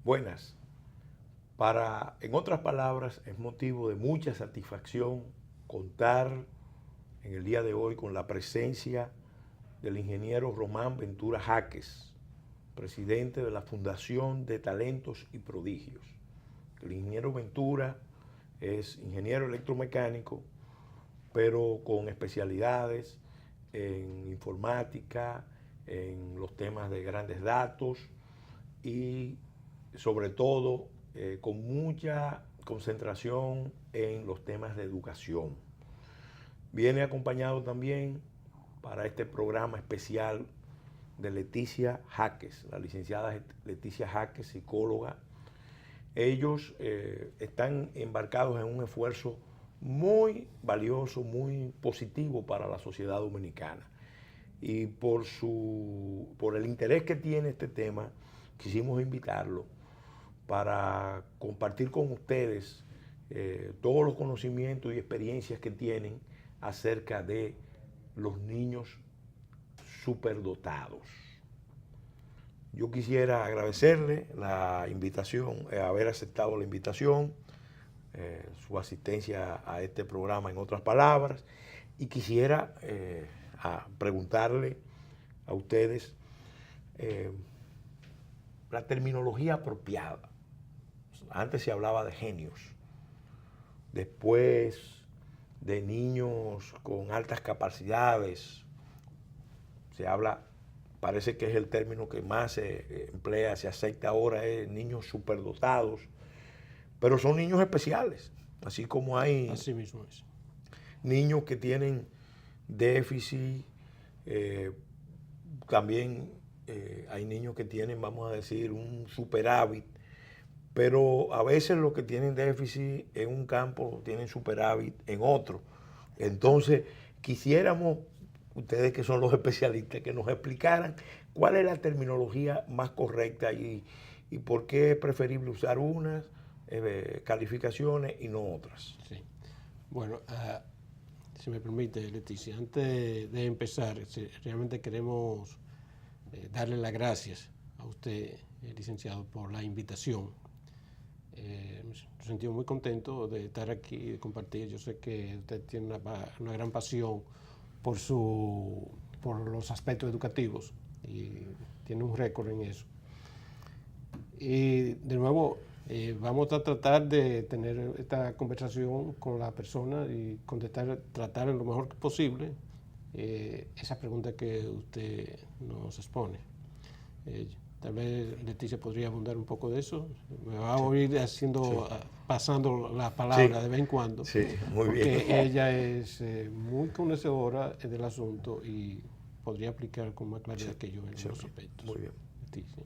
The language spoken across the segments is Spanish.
Buenas. En otras palabras, es motivo de mucha satisfacción contar en el día de hoy con la presencia del ingeniero Román Ventura Jaques, presidente de la Fundación de Talentos y Prodigios. El ingeniero Ventura es ingeniero electromecánico, pero con especialidades en informática, en los temas de grandes datos y sobre todo con mucha concentración en los temas de educación. Viene acompañado también para este programa especial de Leticia Jaques, la licenciada Leticia Jaques, psicóloga. Ellos están embarcados en un esfuerzo muy valioso, muy positivo para la sociedad dominicana. Y por el interés que tiene este tema, quisimos invitarlo para compartir con ustedes todos los conocimientos y experiencias que tienen acerca de los niños superdotados. Yo quisiera agradecerle la invitación, haber aceptado la invitación, su asistencia a este programa, en otras palabras, y quisiera preguntarle a ustedes la terminología apropiada. Antes se hablaba de genios, después de niños con altas capacidades, se habla, parece que es el término que más se emplea, se acepta ahora, es niños superdotados, pero son niños especiales, así como hay Así mismo es. niños que tienen déficit, también hay niños que tienen, vamos a decir, un superávit, pero a veces los que tienen déficit en un campo tienen superávit en otro. Entonces, quisiéramos, ustedes que son los especialistas, que nos explicaran cuál es la terminología más correcta y por qué es preferible usar unas calificaciones y no otras. Sí. Bueno, si me permite, Leticia, antes de empezar, realmente queremos darle las gracias a usted, licenciado, por la invitación. Me sentí muy contento de estar aquí y de compartir. Yo sé que usted tiene una gran pasión por los aspectos educativos y tiene un récord en eso. Y de nuevo, vamos a tratar de tener esta conversación con la persona y tratar lo mejor posible esa pregunta que usted nos expone. Tal vez Leticia podría abundar un poco de eso. Me va a oír pasando la palabra de vez en cuando. Sí, muy bien. Porque ella es muy conocedora del asunto y podría aplicar con más claridad que yo en los aspectos. Muy bien. Leticia.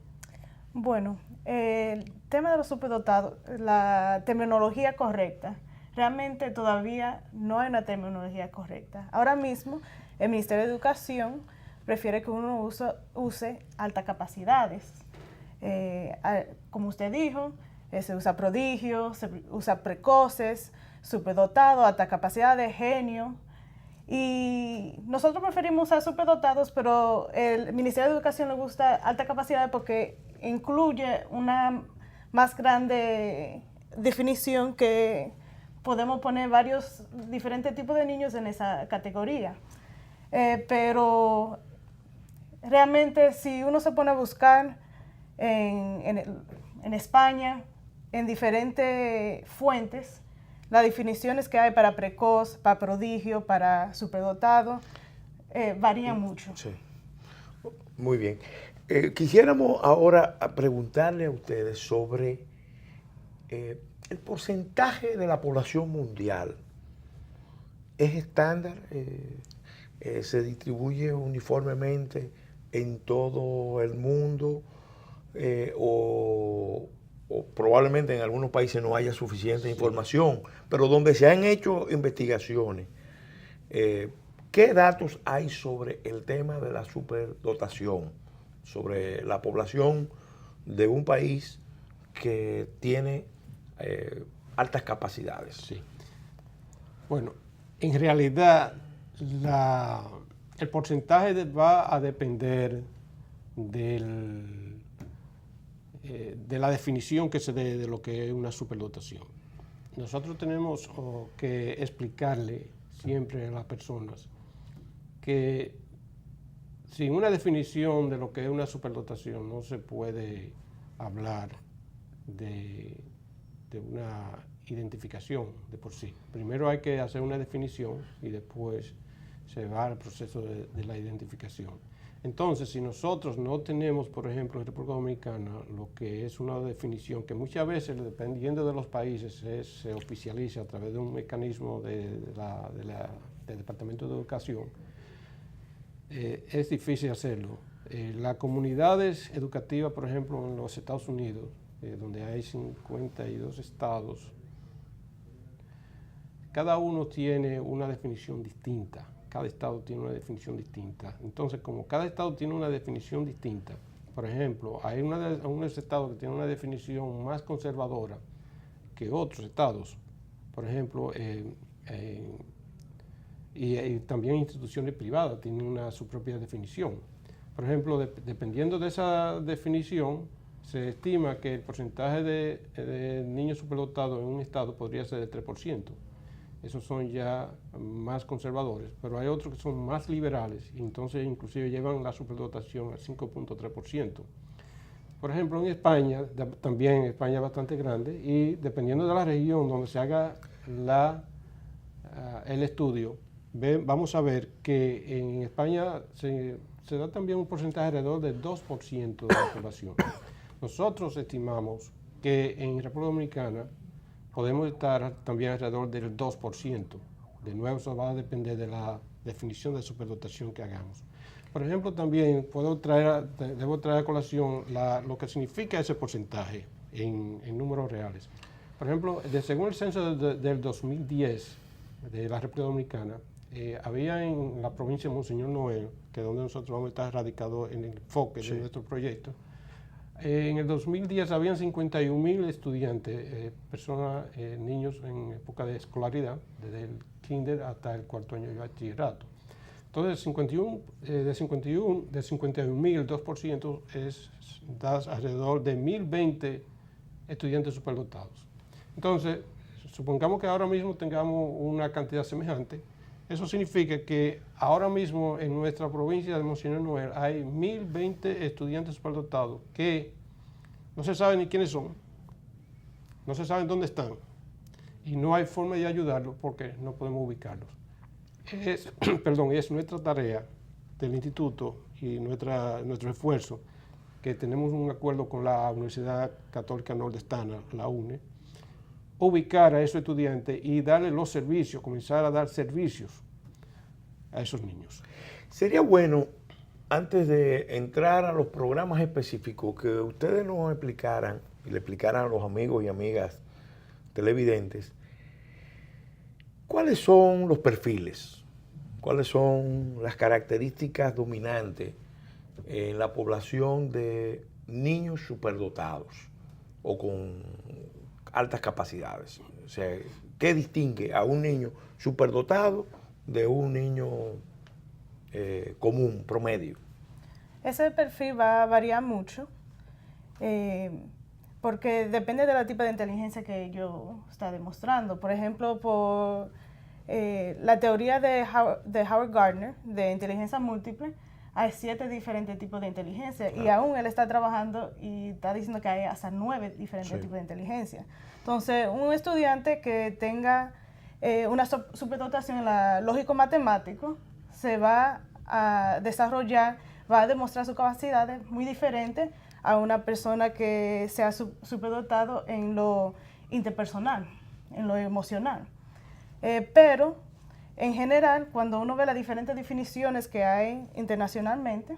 Bueno, el tema de los superdotados, la terminología correcta, realmente todavía no hay una terminología correcta. Ahora mismo, el Ministerio de Educación prefiere que uno use altas capacidades. Como usted dijo, se usa prodigio, se usa precoces, superdotado, alta capacidad de genio. Y nosotros preferimos usar superdotados, pero el Ministerio de Educación le gusta alta capacidad porque incluye una más grande definición que podemos poner varios diferentes tipos de niños en esa categoría. Pero realmente si uno se pone a buscar en España, en diferentes fuentes, las definiciones que hay para precoz, para prodigio, para superdotado, varían mucho. Sí. Muy bien. Quisiéramos ahora preguntarle a ustedes sobre el porcentaje de la población mundial. ¿Es estándar? ¿Se distribuye uniformemente en todo el mundo? O probablemente en algunos países no haya suficiente información, pero donde se han hecho investigaciones, ¿qué datos hay sobre el tema de la superdotación, sobre la población de un país que tiene altas capacidades? Sí. Bueno, en realidad el porcentaje va a depender del de la definición que se dé de lo que es una superdotación. Nosotros tenemos que explicarle siempre a las personas que sin una definición de lo que es una superdotación no se puede hablar de una identificación de por sí. Primero hay que hacer una definición y después se va al proceso de la identificación. Entonces, si nosotros no tenemos, por ejemplo, en República Dominicana, lo que es una definición que muchas veces, dependiendo de los países, se oficializa a través de un mecanismo del Departamento de Educación, es difícil hacerlo. Las comunidades educativas, por ejemplo, en los Estados Unidos, donde hay 52 estados, cada uno tiene una definición distinta. Cada estado tiene una definición distinta. Entonces, como cada estado tiene una definición distinta, por ejemplo, hay unos estados que tienen una definición más conservadora que otros estados. Por ejemplo, y también instituciones privadas tienen su propia definición. Por ejemplo, dependiendo de esa definición, se estima que el porcentaje de niños superdotados en un estado podría ser del 3%. Esos son ya más conservadores, pero hay otros que son más liberales y entonces inclusive llevan la superdotación al 5.3%. Por ejemplo, en España, también España es bastante grande y dependiendo de la región donde se haga el estudio, vamos a ver que en España se da también un porcentaje alrededor del 2% de la población. Nosotros estimamos que en República Dominicana podemos estar también alrededor del 2%. De nuevo, eso va a depender de la definición de superdotación que hagamos. Por ejemplo, también debo traer a colación lo que significa ese porcentaje en números reales. Por ejemplo, según el censo del 2010 de la República Dominicana, había en la provincia de Monseñor Noel, que es donde nosotros vamos a estar radicados en el enfoque de nuestro proyecto. En el 2010 habían 51.000 estudiantes, niños en época de escolaridad, desde el kinder hasta el cuarto año de bachillerato. Entonces, de 51.000, el 2% da alrededor de 1.020 estudiantes superdotados. Entonces, supongamos que ahora mismo tengamos una cantidad semejante. Eso significa que ahora mismo en nuestra provincia de Monseñor Noel hay 1.020 estudiantes superdotados que no se sabe ni quiénes son, no se sabe dónde están y no hay forma de ayudarlos porque no podemos ubicarlos. Es nuestra tarea del instituto y nuestro esfuerzo, que tenemos un acuerdo con la Universidad Católica Nordestana, la UNE, ubicar a esos estudiantes y darles los servicios, comenzar a dar servicios a esos niños. Sería bueno, antes de entrar a los programas específicos, que ustedes nos explicaran y le explicaran a los amigos y amigas televidentes, ¿cuáles son los perfiles? ¿Cuáles son las características dominantes en la población de niños superdotados o con altas capacidades? O sea, ¿qué distingue a un niño superdotado de un niño común, promedio? Ese perfil va a variar mucho porque depende del tipo de inteligencia que ellos están demostrando. Por ejemplo, por la teoría de Howard Gardner de inteligencia múltiple, hay 7 diferentes tipos de inteligencia y aún él está trabajando y está diciendo que hay hasta 9 diferentes tipos de inteligencia. Entonces, un estudiante que tenga una superdotación en la lógico-matemático se va a desarrollar, va a demostrar sus capacidades muy diferentes a una persona que sea superdotado en lo interpersonal, en lo emocional. Pero en general, cuando uno ve las diferentes definiciones que hay internacionalmente,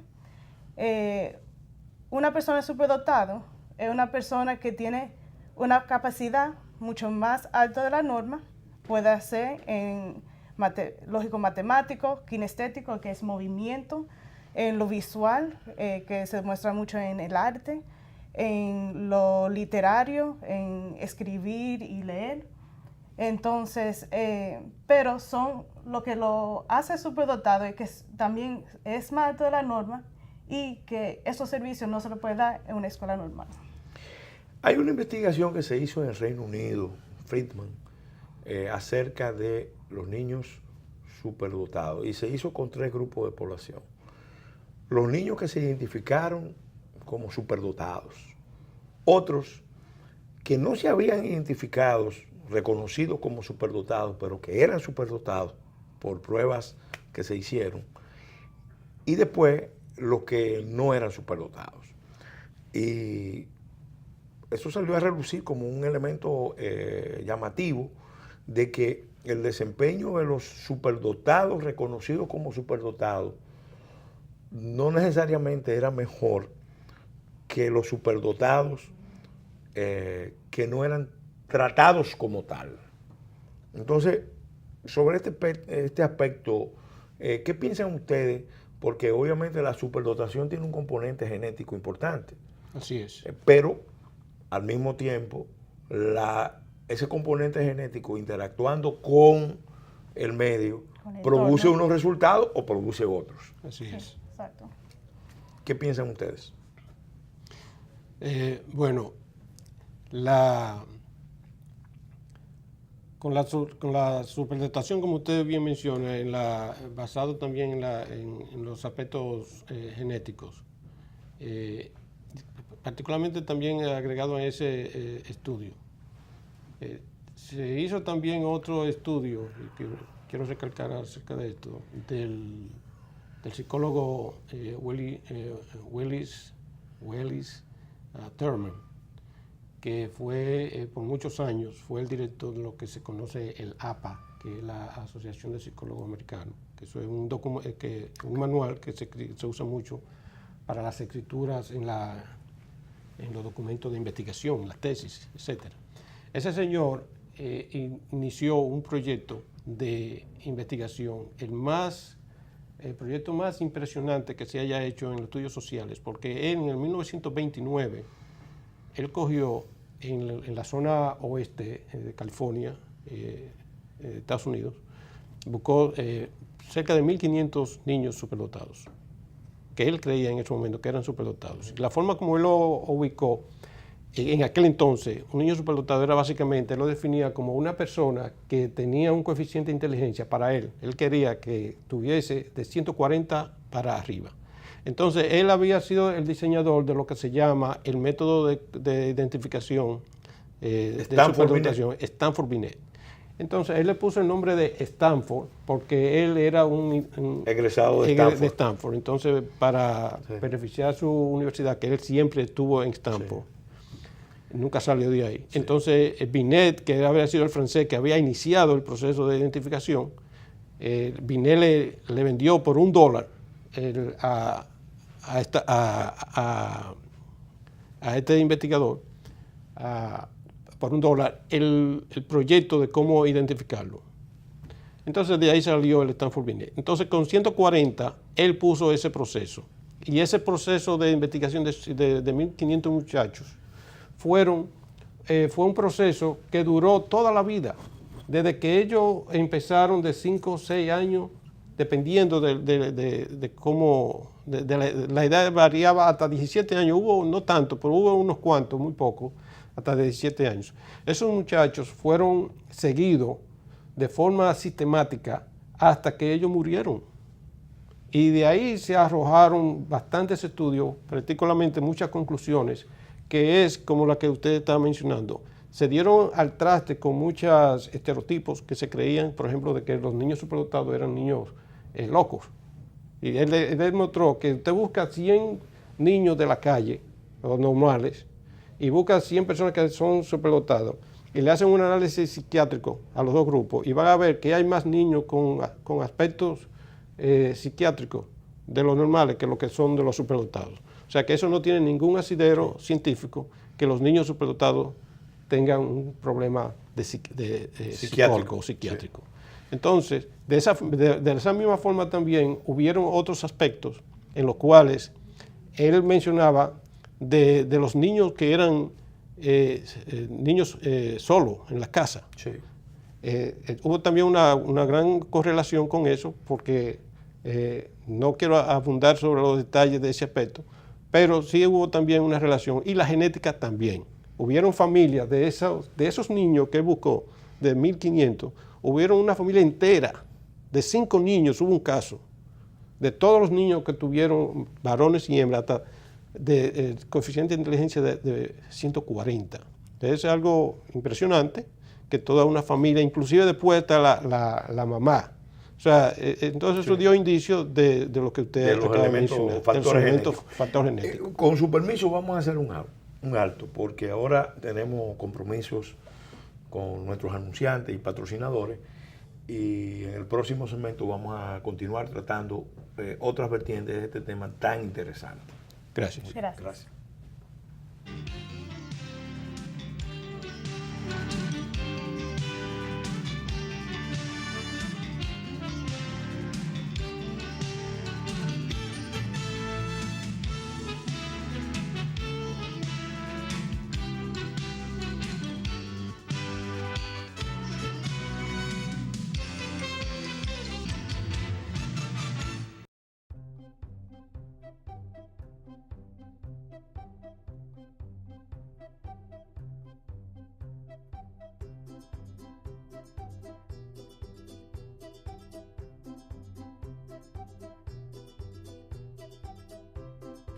una persona superdotada es una persona que tiene una capacidad mucho más alta de la norma, puede ser en lógico-matemático, kinestético, que es movimiento, en lo visual, que se muestra mucho en el arte, en lo literario, en escribir y leer. Entonces, pero son lo que lo hace superdotado y que también es más alto de la norma y que esos servicios no se los puede dar en una escuela normal. Hay una investigación que se hizo en el Reino Unido, Friedman, acerca de los niños superdotados y se hizo con 3 grupos de población. Los niños que se identificaron como superdotados, otros que no se habían identificado, reconocidos como superdotados, pero que eran superdotados por pruebas que se hicieron, y después los que no eran superdotados. Y eso salió a relucir como un elemento llamativo de que el desempeño de los superdotados, reconocidos como superdotados, no necesariamente era mejor que los superdotados que no eran tratados como tal. Entonces, sobre este aspecto, ¿qué piensan ustedes? Porque obviamente la superdotación tiene un componente genético importante. Así es. Pero, al mismo tiempo, ese componente genético interactuando con el medio produce unos resultados o produce otros. Así es. Exacto. ¿Qué piensan ustedes? Bueno, con la superdotación, como usted bien menciona, basado también en los aspectos genéticos, particularmente también agregado a ese estudio. Se hizo también otro estudio, que quiero recalcar acerca de esto, del psicólogo Willis Terman, que fue por muchos años fue el director de lo que se conoce el APA, que es la Asociación de Psicólogos Americanos, que eso es un manual que se usa mucho para las escrituras en los documentos de investigación, las tesis, etc. Ese señor inició un proyecto de investigación, el proyecto más impresionante que se haya hecho en los estudios sociales, porque él en el 1929, él cogió en la zona oeste de California, Estados Unidos, buscó cerca de 1.500 niños superdotados, que él creía en ese momento que eran superdotados. La forma como él lo ubicó, en aquel entonces, un niño superdotado era básicamente, él lo definía como una persona que tenía un coeficiente de inteligencia para él. Él quería que tuviese de 140 para arriba. Entonces, él había sido el diseñador de lo que se llama el método de identificación de superdotación, Stanford Binet. Entonces, él le puso el nombre de Stanford porque él era un egresado de Stanford. Entonces, para beneficiar a su universidad, que él siempre estuvo en Stanford. Sí. Nunca salió de ahí. Sí. Entonces, Binet, que había sido el francés que había iniciado el proceso de identificación, Binet le vendió por $1 a este investigador, por $1, el proyecto de cómo identificarlo. Entonces, de ahí salió el Stanford Binet. Entonces, con 140, él puso ese proceso. Y ese proceso de investigación de 1.500 muchachos fue un proceso que duró toda la vida, desde que ellos empezaron de 5 o 6 años, dependiendo de cómo, la edad variaba hasta 17 años, hubo no tanto, pero hubo unos cuantos, muy pocos, hasta de 17 años. Esos muchachos fueron seguidos de forma sistemática hasta que ellos murieron. Y de ahí se arrojaron bastantes estudios, particularmente muchas conclusiones, que es como la que usted está mencionando. Se dieron al traste con muchos estereotipos que se creían, por ejemplo, de que los niños superdotados eran niños locos. Y él demostró que usted busca 100 niños de la calle, o normales, y busca 100 personas que son superdotados, y le hacen un análisis psiquiátrico a los dos grupos, y van a ver que hay más niños con aspectos psiquiátricos de los normales que lo que son de los superdotados. O sea que eso no tiene ningún asidero científico que los niños superdotados tengan un problema psiquiátrico o psiquiátrico. Sí. Entonces, de esa misma forma también hubieron otros aspectos en los cuales él mencionaba de los niños que eran niños solos en la casa. Sí. Hubo también una gran correlación con eso, porque no quiero abundar sobre los detalles de ese aspecto, pero sí hubo también una relación, y la genética también. hubieron familias de esos niños que él buscó, de 1.500, hubieron una familia entera, de 5 niños, hubo un caso, de todos los niños que tuvieron varones y hembras, hasta de coeficiente de inteligencia de 140. Entonces es algo impresionante que toda una familia, inclusive después está la mamá. O sea, entonces eso dio indicios de lo que usted acaba de mencionar, factor genético. Con su permiso vamos a hacer un alto, porque ahora tenemos compromisos con nuestros anunciantes y patrocinadores, y en el próximo segmento vamos a continuar tratando otras vertientes de este tema tan interesante. Gracias. Gracias.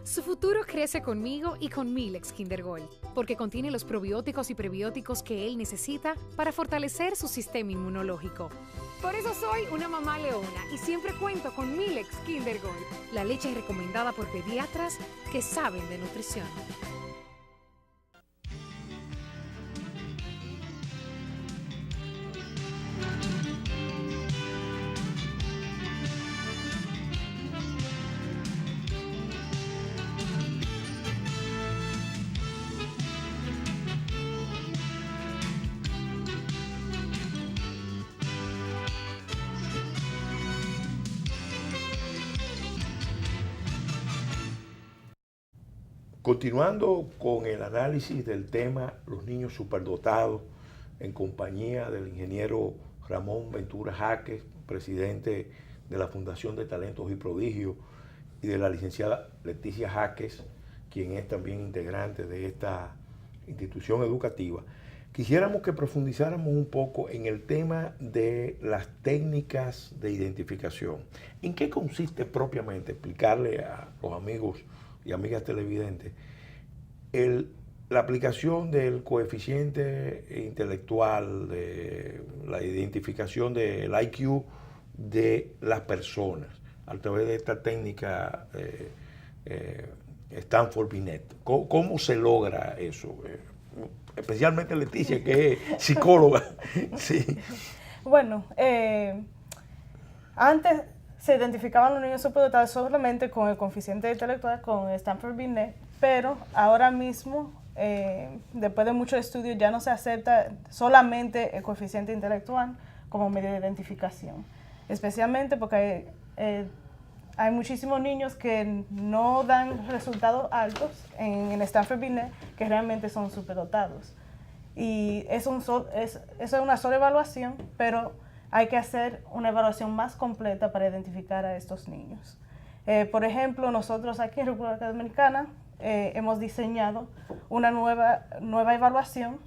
Su futuro crece conmigo y con Milex Kinder Gold, porque contiene los probióticos y prebióticos que él necesita para fortalecer su sistema inmunológico. Por eso soy una mamá leona y siempre cuento con Milex Kinder Gold, la leche recomendada por pediatras que saben de nutrición. Continuando con el análisis del tema los niños superdotados, en compañía del ingeniero Ramón Ventura Jaques, presidente de la Fundación de Talentos y Prodigios, y de la licenciada Leticia Jaques, quien es también integrante de esta institución educativa, quisiéramos que profundizáramos un poco en el tema de las técnicas de identificación. ¿En qué consiste propiamente? Explicarle a los amigos y amigas televidentes, la aplicación del coeficiente intelectual, de la identificación del IQ de las personas a través de esta técnica Stanford Binet. ¿Cómo se logra eso? Especialmente Leticia, que es psicóloga. Sí. Bueno, antes se identificaban los niños superdotados solamente con el coeficiente intelectual, con Stanford Binet, pero ahora mismo, después de muchos estudios, ya no se acepta solamente el coeficiente intelectual como medio de identificación, especialmente porque hay muchísimos niños que no dan resultados altos en Stanford Binet, que realmente son superdotados. Y eso es una sola evaluación, pero hay que hacer una evaluación más completa para identificar a estos niños. Por ejemplo, nosotros aquí en República Dominicana hemos diseñado una nueva evaluación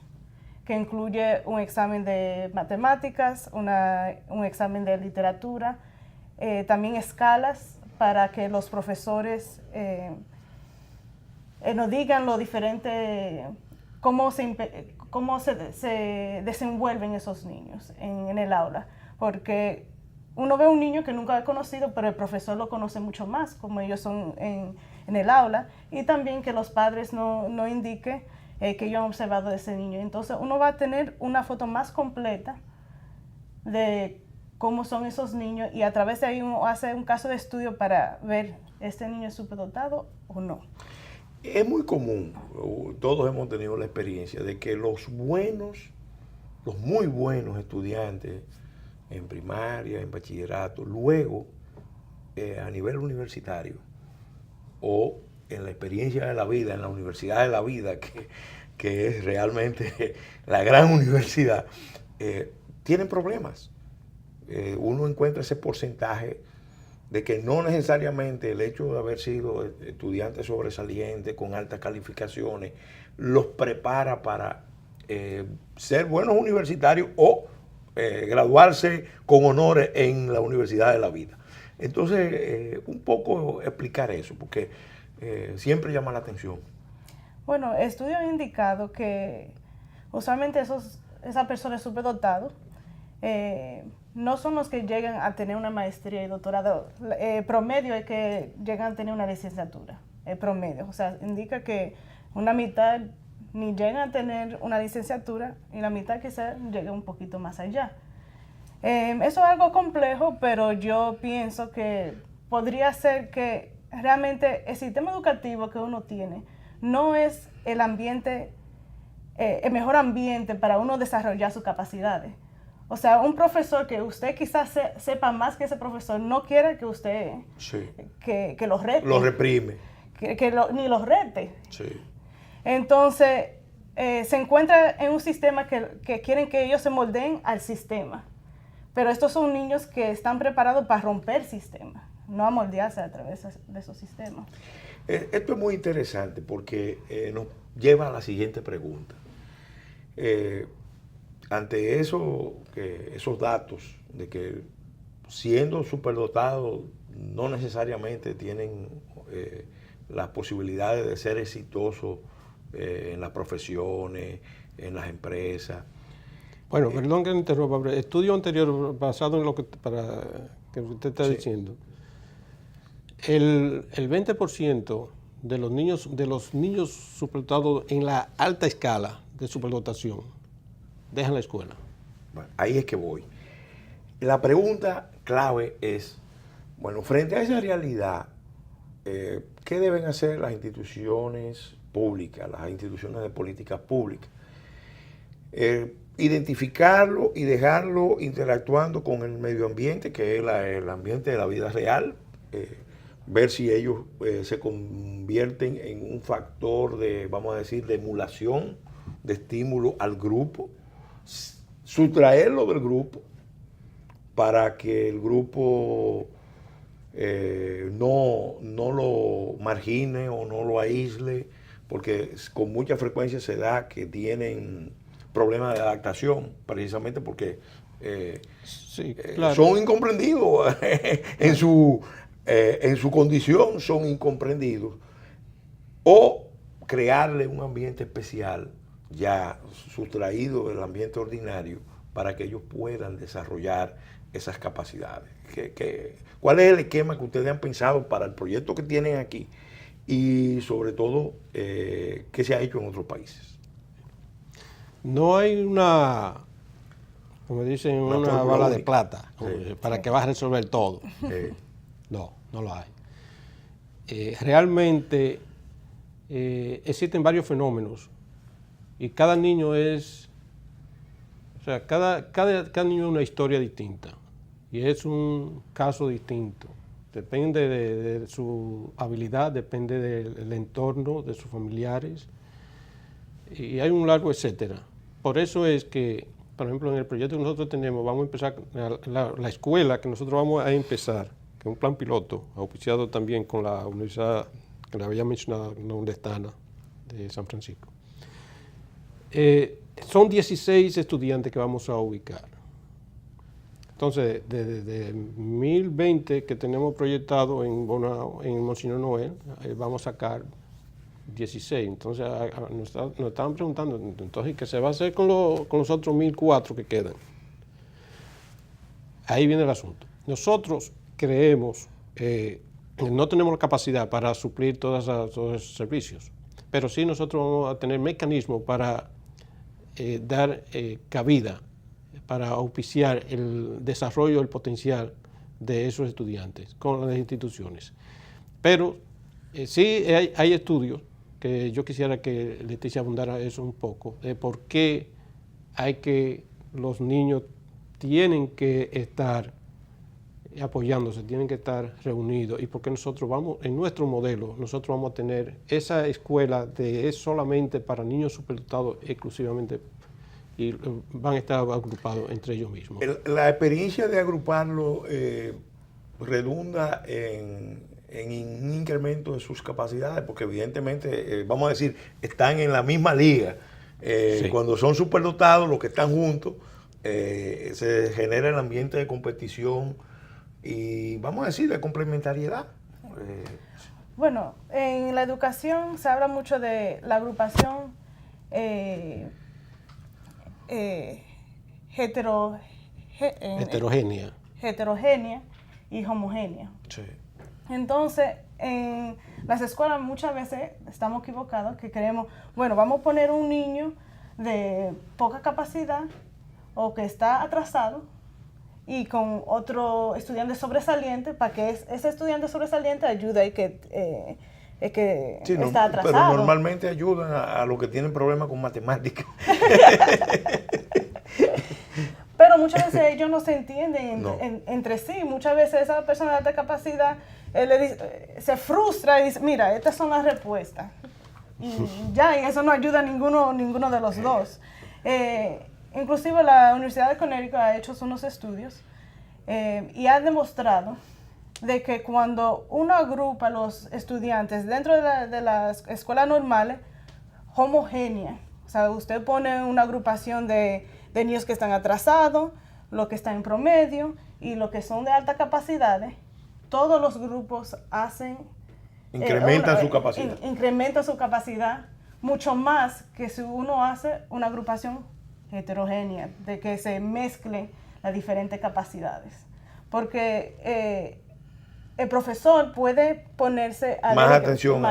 que incluye un examen de matemáticas, un examen de literatura, también escalas para que los profesores nos digan lo diferente, cómo se desenvuelven esos niños en el aula, porque uno ve un niño que nunca ha conocido, pero el profesor lo conoce mucho más, como ellos son en el aula, y también que los padres no indiquen que ellos han observado de ese niño. Entonces uno va a tener una foto más completa de cómo son esos niños, y a través de ahí uno hace un caso de estudio para ver, ¿este niño es superdotado o no? Es muy común, todos hemos tenido la experiencia de que los muy buenos estudiantes en primaria, en bachillerato, luego a nivel universitario o en la experiencia de la vida, en la universidad de la vida, que es realmente la gran universidad, tienen problemas. Uno encuentra ese porcentaje de que no necesariamente el hecho de haber sido estudiante sobresaliente con altas calificaciones los prepara para ser buenos universitarios o graduarse con honores en la universidad de la vida. Entonces, un poco explicar eso, porque siempre llama la atención. Bueno, estudios han indicado que usualmente esas personas superdotadas no son los que llegan a tener una maestría y doctorado. Promedio es que llegan a tener una licenciatura, promedio. O sea, indica que una mitad ni llegan a tener una licenciatura y la mitad quizás llega un poquito más allá. Eso es algo complejo, pero yo pienso que podría ser que realmente el sistema educativo que uno tiene no es el ambiente, el mejor ambiente para uno desarrollar sus capacidades. O sea, un profesor que usted quizás sepa más que ese profesor no quiere que usted Sí. que lo rete. Lo reprime. Ni los rete. Sí. Entonces, se encuentra en un sistema que quieren que ellos se moldeen al sistema. Pero estos son niños que están preparados para romper el sistema, no a moldearse a través de esos sistemas. Esto es muy interesante porque nos lleva a la siguiente pregunta. Ante esos datos de que siendo superdotados no necesariamente tienen las posibilidades de ser exitosos en las profesiones, en las empresas. Bueno, perdón que me interrumpa, pero estudio anterior basado en lo que usted está diciendo. El 20% de los niños superdotados en la alta escala de superdotación dejan la escuela. Bueno, ahí es que voy. La pregunta clave es, bueno, frente a esa realidad, ¿qué deben hacer las instituciones públicas, las instituciones de políticas públicas? Identificarlo y dejarlo interactuando con el medio ambiente, que es el ambiente de la vida real, ver si ellos se convierten en un factor de, vamos a decir, de emulación, de estímulo al grupo, sustraerlo del grupo para que el grupo no lo margine o no lo aísle, porque con mucha frecuencia se da que tienen problemas de adaptación, precisamente porque Sí, claro. son incomprendidos en su condición, son incomprendidos. O crearle un ambiente especial, ya sustraído del ambiente ordinario, para que ellos puedan desarrollar esas capacidades. ¿Cuál es el esquema que ustedes han pensado para el proyecto que tienen aquí? Y sobre todo, ¿qué se ha hecho en otros países? No hay como dicen, una fórmula bala de única. plata Sí. para que vas a resolver todo. Eh, No lo hay. Realmente existen varios fenómenos y cada niño cada niño es una historia distinta y es un caso distinto. Depende de su habilidad, depende del entorno, de sus familiares y hay un largo etcétera. Por eso es que, por ejemplo, en el proyecto que nosotros tenemos, vamos a empezar la escuela que nosotros vamos a empezar, que es un plan piloto, auspiciado también con la universidad que le había mencionado, la UNDESTANA de San Francisco. Son 16 estudiantes que vamos a ubicar. Entonces, desde 2020 que tenemos proyectado en Monseñor Noel, vamos a sacar 16. Entonces, nos estaban preguntando, entonces, ¿qué se va a hacer con los otros 1.004 que quedan? Ahí viene el asunto. Nosotros creemos, no tenemos la capacidad para suplir todos esos servicios, pero sí nosotros vamos a tener mecanismos para dar cabida, para auspiciar el desarrollo del potencial de esos estudiantes con las instituciones. Pero sí hay estudios que yo quisiera que Leticia abundara eso un poco, de por qué los niños tienen que estar apoyándose, tienen que estar reunidos y por qué nosotros en nuestro modelo, nosotros vamos a tener esa escuela es solamente para niños superdotados exclusivamente y van a estar agrupados entre ellos mismos. La experiencia de agruparlo redunda en en un incremento de sus capacidades, porque evidentemente, vamos a decir, están en la misma liga. Sí. Cuando son superdotados, los que están juntos, se genera el ambiente de competición y, vamos a decir, de complementariedad. Bueno, en la educación se habla mucho de la agrupación heterogénea y homogénea. Sí. Entonces, en las escuelas muchas veces estamos equivocados que creemos, bueno, vamos a poner un niño de poca capacidad o que está atrasado y con otro estudiante sobresaliente para que ese estudiante sobresaliente ayude a que Sí, está atrasado. Pero normalmente ayudan a los que tienen problemas con matemáticas. Pero muchas veces ellos no se entienden No. entre sí. Muchas veces esa persona de alta capacidad se frustra y dice, mira, estas son las respuestas. Y ya, y eso no ayuda a ninguno de los dos. Inclusive la Universidad de Connecticut ha hecho unos estudios y ha demostrado de que cuando uno agrupa a los estudiantes dentro de las escuelas normales, homogénea, o sea, usted pone una agrupación de niños que están atrasados, los que están en promedio y los que son de alta capacidad, todos los grupos hacen... Incrementan su capacidad. Incrementa su capacidad mucho más que si uno hace una agrupación heterogénea, de que se mezclen las diferentes capacidades. Porque el profesor puede ponerse a más atención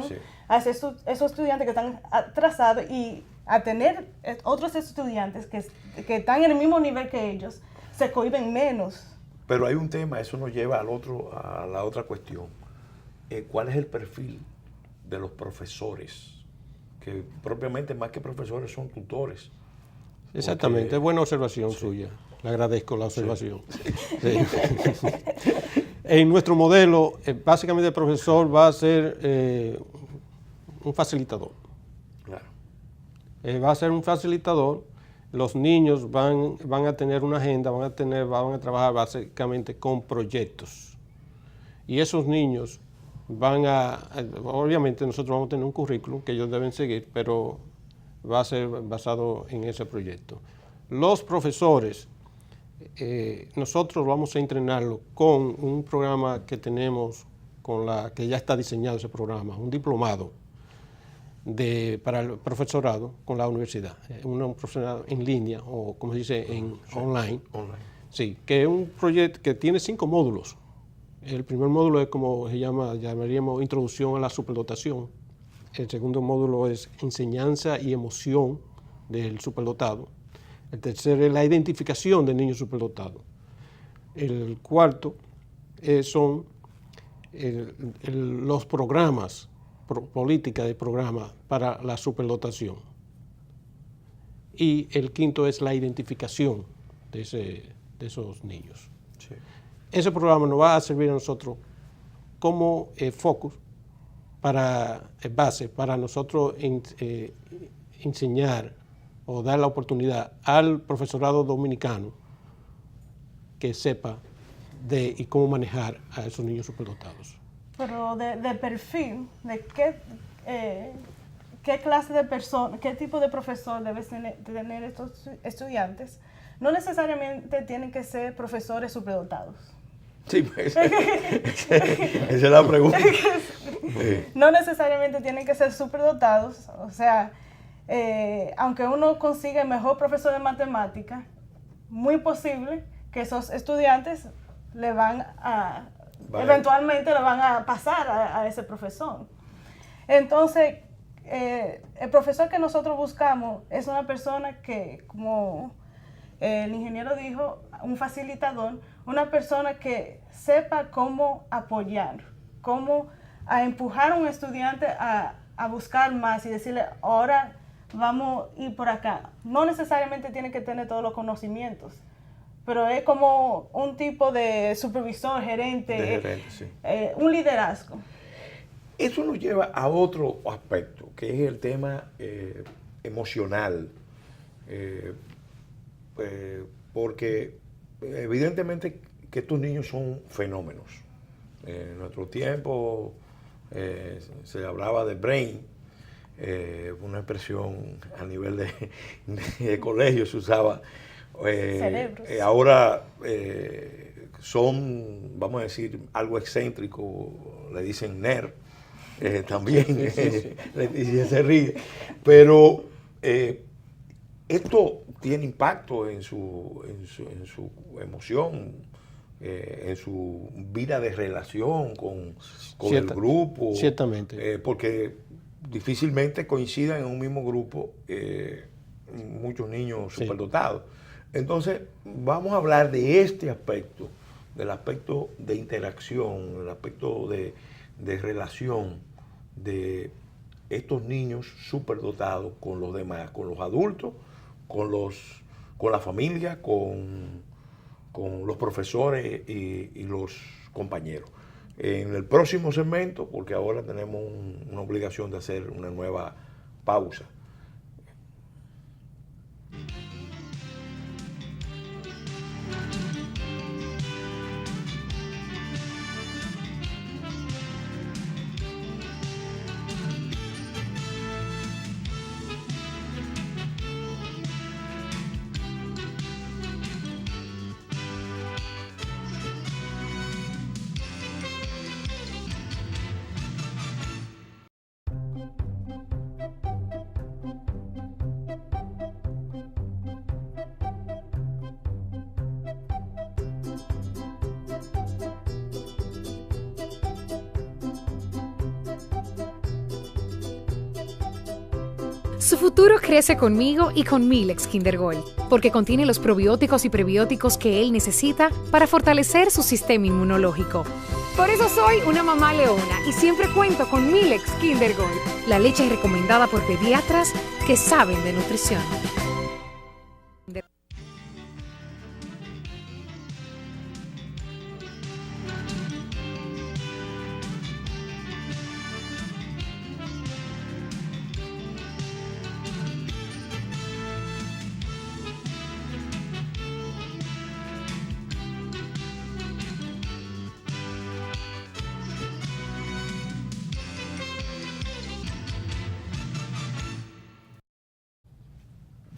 sí, a esos estudiantes que están atrasados y a tener otros estudiantes que están en el mismo nivel que ellos, se cohíben menos. Pero hay un tema, eso nos lleva a la otra cuestión. ¿Cuál es el perfil de los profesores? Que propiamente más que profesores son tutores. Exactamente, Porque, es buena observación suya. Le agradezco la observación. Sí. En nuestro modelo, básicamente el profesor va a ser un facilitador. Claro. Va a ser un facilitador. Los niños van a tener una agenda, van a trabajar básicamente con proyectos. Y esos niños obviamente nosotros vamos a tener un currículum que ellos deben seguir, pero va a ser basado en ese proyecto. Los profesores, nosotros vamos a entrenarlos con un programa que tenemos, que ya está diseñado ese programa, un diplomado para el profesorado con la universidad, un profesorado en línea o como se dice online. Sí, que es un proyecto que tiene 5 módulos. El primer módulo es como llamaríamos introducción a la superdotación. El segundo módulo es enseñanza y emoción del superdotado. El tercero es la identificación del niño superdotado. El cuarto son los programas, política de programa para la superdotación. Y el quinto es la identificación de esos niños. Sí. Ese programa nos va a servir a nosotros como focus, base para nosotros enseñar o dar la oportunidad al profesorado dominicano que sepa y cómo manejar a esos niños superdotados. Pero de perfil, de qué clase de persona, qué tipo de profesor deben tener estos estudiantes, no necesariamente tienen que ser profesores superdotados. Sí, pues, esa es la pregunta. No necesariamente tienen que ser superdotados, o sea, aunque uno consiga el mejor profesor de matemática, muy posible que esos estudiantes eventualmente le van a pasar a ese profesor. Entonces, el profesor que nosotros buscamos es una persona que, como el ingeniero dijo, un facilitador, una persona que sepa cómo apoyar, cómo a empujar a un estudiante a buscar más y decirle, ahora vamos a ir por acá. No necesariamente tiene que tener todos los conocimientos, pero es como un tipo de supervisor, gerente, Sí. Un liderazgo. Eso nos lleva a otro aspecto, que es el tema emocional, porque evidentemente que estos niños son fenómenos. En nuestro tiempo se hablaba de brain, una expresión a nivel de colegio se usaba. Cerebros. Ahora son, vamos a decir, algo excéntrico, le dicen nerd, también, Leticia se ríe, pero esto tiene impacto en su emoción, en su vida de relación con el grupo. Ciertamente. Porque difícilmente coincidan en un mismo grupo muchos niños superdotados. Entonces, vamos a hablar de este aspecto, del aspecto de interacción, el aspecto de relación de estos niños superdotados con los demás, con los adultos, con la familia, con los profesores y los compañeros. En el próximo segmento, porque ahora tenemos una obligación de hacer una nueva pausa. Su futuro crece conmigo y con Milex Kinder Gold, porque contiene los probióticos y prebióticos que él necesita para fortalecer su sistema inmunológico. Por eso soy una mamá leona y siempre cuento con Milex Kinder Gold, la leche recomendada por pediatras que saben de nutrición.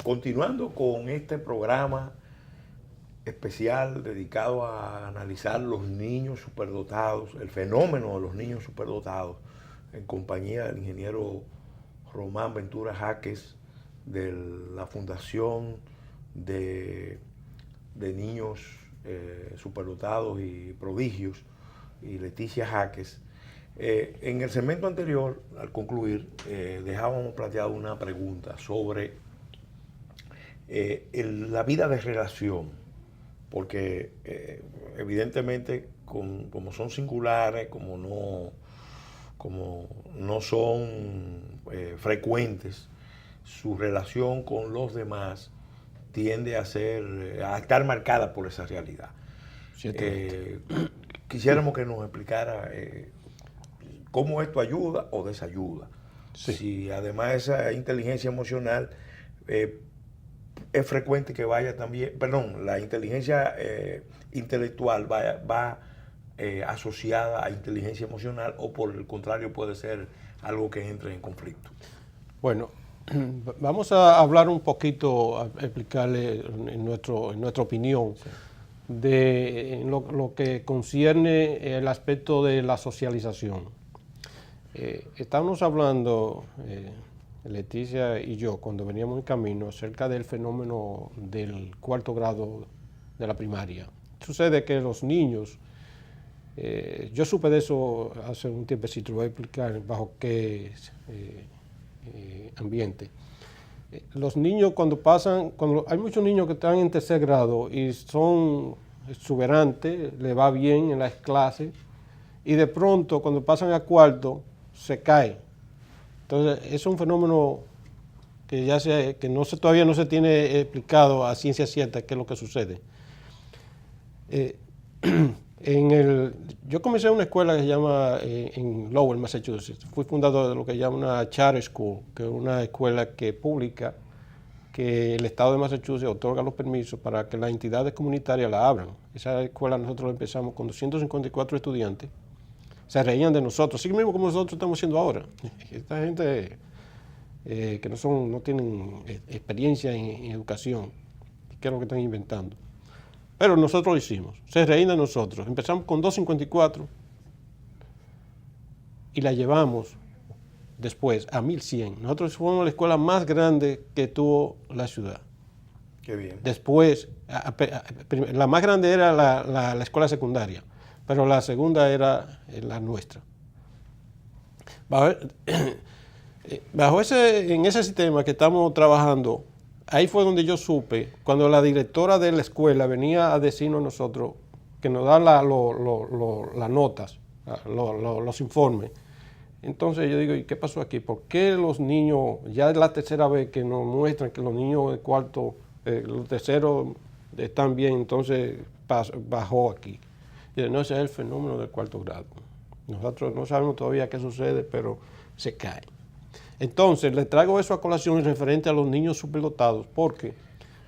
Continuando con este programa especial dedicado a analizar los niños superdotados, el fenómeno de los niños superdotados, en compañía del ingeniero Román Ventura Jaques, de la Fundación de Niños Superdotados y Prodigios, y Leticia Jaques. En el segmento anterior, al concluir, dejábamos planteado una pregunta sobre la vida de relación, porque evidentemente como son singulares, como no son frecuentes, su relación con los demás tiende a estar marcada por esa realidad. Quisiéramos que nos explicara cómo esto ayuda o desayuda. Sí. Si además esa inteligencia emocional es frecuente que vaya también, la inteligencia intelectual va asociada a inteligencia emocional, o por el contrario puede ser algo que entre en conflicto. Bueno, vamos a hablar un poquito, a explicarle en nuestra opinión, de lo que concierne el aspecto de la socialización. Estamos hablando, Leticia y yo, cuando veníamos en camino, acerca del fenómeno del cuarto grado de la primaria. Sucede que los niños, yo supe de eso hace un tiempecito, lo voy a explicar bajo qué ambiente. Los niños cuando hay muchos niños que están en tercer grado y son exuberantes, le va bien en las clases, y de pronto cuando pasan a cuarto se caen. Entonces, es un fenómeno que todavía no se tiene explicado a ciencia cierta qué es lo que sucede. Yo comencé en una escuela que se llama en Lowell, Massachusetts. Fui fundador de lo que se llama una charter school, que es una escuela pública que el estado de Massachusetts otorga los permisos para que las entidades comunitarias la abran. Esa escuela nosotros la empezamos con 254 estudiantes se reían de nosotros, así mismo como nosotros estamos haciendo ahora. Esta gente que no tienen experiencia en educación, ¿qué es lo que están inventando? Pero nosotros lo hicimos, se reían de nosotros. Empezamos con 254 y la llevamos después a 1100. Nosotros fuimos la escuela más grande que tuvo la ciudad. Qué bien. Después, la más grande era la escuela secundaria, pero la segunda era la nuestra. En ese sistema que estamos trabajando, ahí fue donde yo supe, cuando la directora de la escuela venía a decirnos a nosotros, que nos da las notas, los informes. Entonces yo digo, ¿y qué pasó aquí? ¿Por qué los niños, ya es la tercera vez que nos muestran que los niños de cuarto, los terceros están bien, entonces bajó aquí? Y no, ese es el fenómeno del cuarto grado. Nosotros no sabemos todavía qué sucede, pero se cae. Entonces, le traigo eso a colación referente a los niños superdotados, porque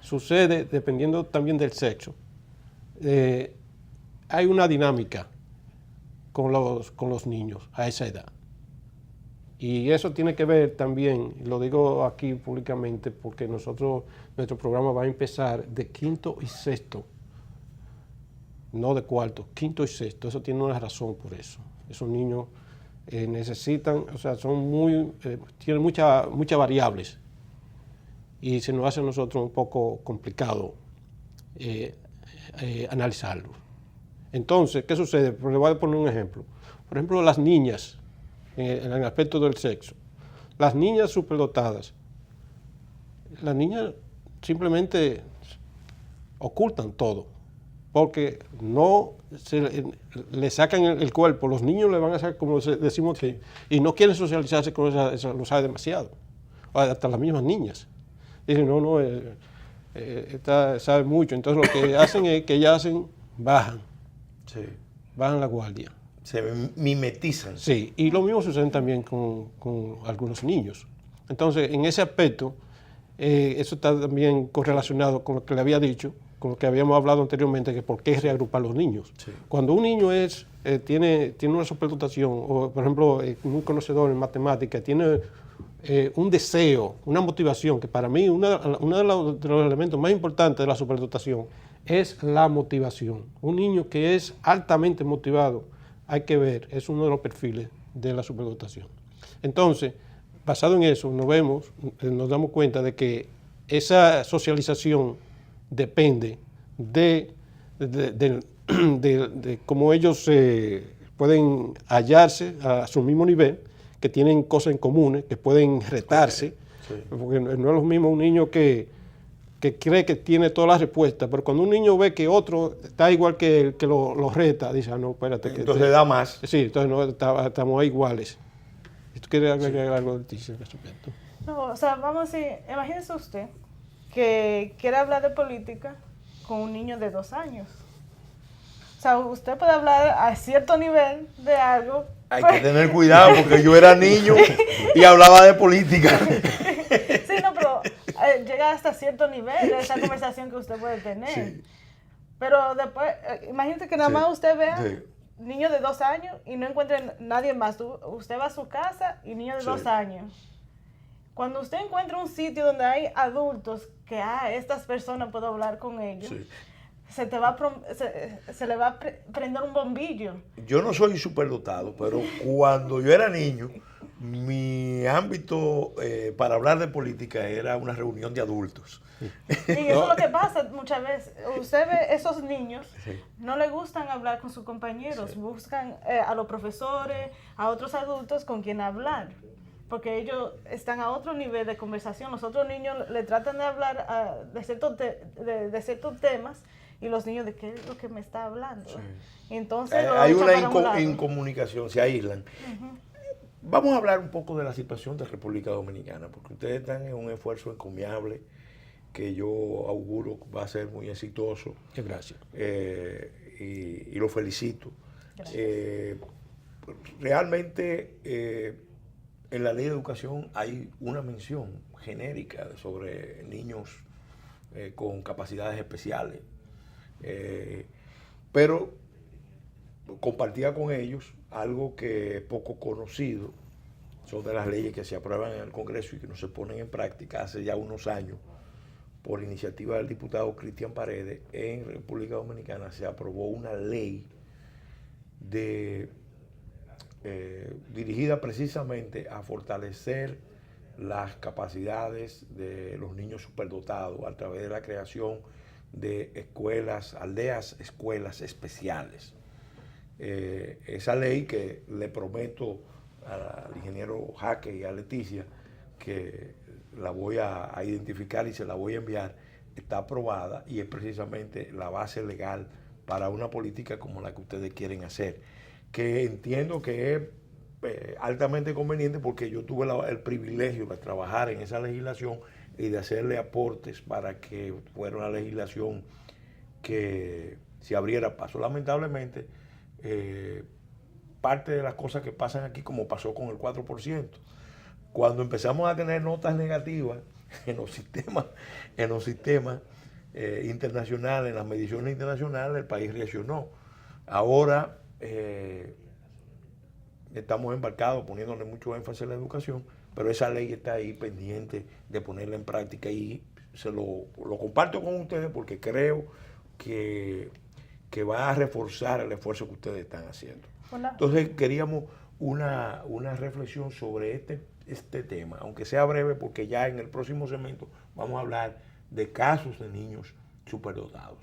sucede, dependiendo también del sexo, hay una dinámica con los niños a esa edad. Y eso tiene que ver también, lo digo aquí públicamente, porque nuestro programa va a empezar de quinto y sexto, no de cuarto, quinto y sexto. Eso tiene una razón por eso. Esos niños necesitan, o sea, tienen muchas variables y se nos hace a nosotros un poco complicado analizarlo. Entonces, ¿qué sucede? Pues le voy a poner un ejemplo. Por ejemplo, las niñas, en el aspecto del sexo. Las niñas superdotadas, las niñas simplemente ocultan todo, porque no le sacan el cuerpo, los niños le van a sacar, como decimos, y no quieren socializarse con esa, lo sabe demasiado, hasta las mismas niñas. Dicen, esta sabe mucho, entonces lo que hacen es que ellas bajan la guardia. Se mimetizan. Sí, y lo mismo sucede también con algunos niños. Entonces, en ese aspecto, eso está también correlacionado con lo que le había dicho, con lo que habíamos hablado anteriormente, que por qué reagrupar los niños. Sí. Cuando un niño tiene una superdotación, o por ejemplo, un conocedor en matemáticas, tiene un deseo, una motivación, que para mí uno de los elementos más importantes de la superdotación es la motivación. Un niño que es altamente motivado, hay que ver, es uno de los perfiles de la superdotación. Entonces, basado en eso, nos damos cuenta de que esa socialización depende de cómo ellos pueden hallarse a su mismo nivel, que tienen cosas en común, que pueden retarse, porque no es lo mismo un niño que cree que tiene todas las respuestas, pero cuando un niño ve que otro está igual que él, que lo reta, dice, no, espérate. Entonces da más. Sí, entonces no, estamos ahí iguales. ¿Y tú quieres agregar algo de ti, respecto? No, o sea, vamos a decir, imagínese usted que quiere hablar de política con un niño de 2 años. O sea, usted puede hablar a cierto nivel de algo. Hay que tener cuidado porque yo era niño y hablaba de política. Sí, no, pero llega hasta cierto nivel de esa conversación que usted puede tener. Sí. Pero después, imagínate que nada más usted vea niño de 2 años y no encuentre nadie más. Usted va a su casa y niño de 2 años. Cuando usted encuentra un sitio donde hay adultos que, estas personas puedo hablar con ellos, se le va a prender un bombillo. Yo no soy superdotado, pero cuando yo era niño, mi ámbito para hablar de política era una reunión de adultos. Y eso es lo que pasa muchas veces. Usted ve esos niños, no les gustan hablar con sus compañeros, buscan a los profesores, a otros adultos con quien hablar, porque ellos están a otro nivel de conversación. Los otros niños le tratan de hablar de ciertos temas, y los niños, ¿de qué es lo que me está hablando? Entonces hay una incomunicación, se aíslan. Vamos a hablar un poco de la situación de República Dominicana, porque ustedes están en un esfuerzo encomiable que yo auguro va a ser muy exitoso. Gracias. Y lo felicito. Realmente en la ley de educación hay una mención genérica sobre niños con capacidades especiales, pero compartía con ellos algo que es poco conocido. Son de las leyes que se aprueban en el Congreso y que no se ponen en práctica hace ya unos años. Por iniciativa del diputado Cristian Paredes, en República Dominicana se aprobó una ley dirigida precisamente a fortalecer las capacidades de los niños superdotados a través de la creación de escuelas, escuelas especiales. Esa ley que le prometo al ingeniero Jaque y a Leticia que la voy a identificar y se la voy a enviar, está aprobada y es precisamente la base legal para una política como la que ustedes quieren hacer, que entiendo que es altamente conveniente porque yo tuve el privilegio de trabajar en esa legislación y de hacerle aportes para que fuera una legislación que se abriera paso. Lamentablemente, parte de las cosas que pasan aquí, como pasó con el 4%, cuando empezamos a tener notas negativas en los sistemas internacionales, en las mediciones internacionales, el país reaccionó. Ahora estamos embarcados poniéndole mucho énfasis en la educación, pero esa ley está ahí pendiente de ponerla en práctica y se lo comparto con ustedes porque creo que va a reforzar el esfuerzo que ustedes están haciendo. Hola. Entonces queríamos una reflexión sobre este tema, aunque sea breve, porque ya en el próximo segmento vamos a hablar de casos de niños superdotados.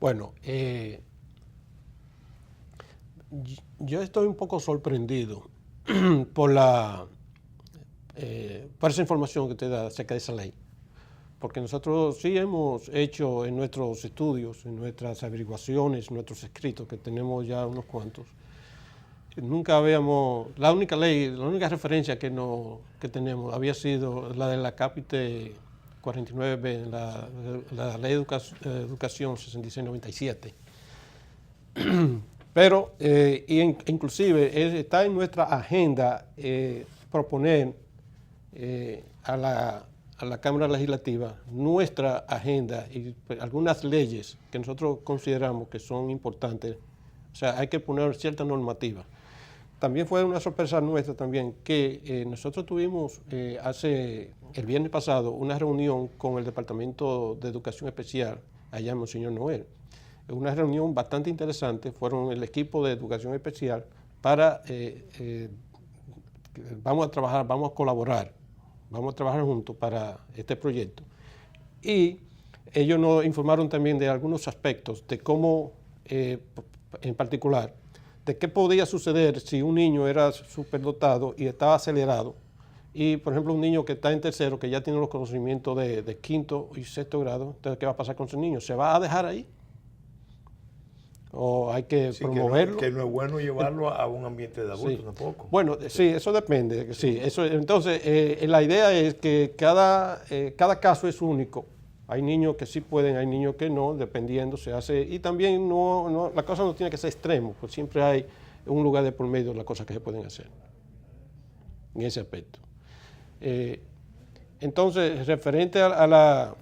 Bueno, yo estoy un poco sorprendido por esa información que usted da acerca de esa ley. Porque nosotros sí hemos hecho en nuestros estudios, en nuestras averiguaciones, en nuestros escritos, que tenemos ya unos cuantos, nunca habíamos, la única referencia que tenemos había sido la de la Capite 49B, la Ley de Educación 6697. Pero, inclusive, está en nuestra agenda proponer a la Cámara Legislativa nuestra agenda y algunas leyes que nosotros consideramos que son importantes. O sea, hay que poner cierta normativa. También fue una sorpresa nuestra también que nosotros tuvimos el viernes pasado una reunión con el Departamento de Educación Especial allá en Monseñor Noel. Una reunión bastante interesante, fueron el equipo de Educación Especial para, vamos a trabajar, vamos a colaborar, vamos a trabajar juntos para este proyecto. Y ellos nos informaron también de algunos aspectos, de cómo, en particular, de qué podía suceder si un niño era superdotado y estaba acelerado. Y, por ejemplo, un niño que está en tercero, que ya tiene los conocimientos de quinto y sexto grado, entonces, ¿qué va a pasar con ese niño? ¿Se va a dejar ahí? ¿O hay que promoverlo? Que no es bueno llevarlo a un ambiente de adultos tampoco. Bueno, sí, eso depende. Sí, entonces, la idea es que cada caso es único. Hay niños que sí pueden, hay niños que no, dependiendo se hace. Y también la cosa no tiene que ser extremo, pues siempre hay un lugar de por medio de las cosas que se pueden hacer en ese aspecto. Entonces, referente a la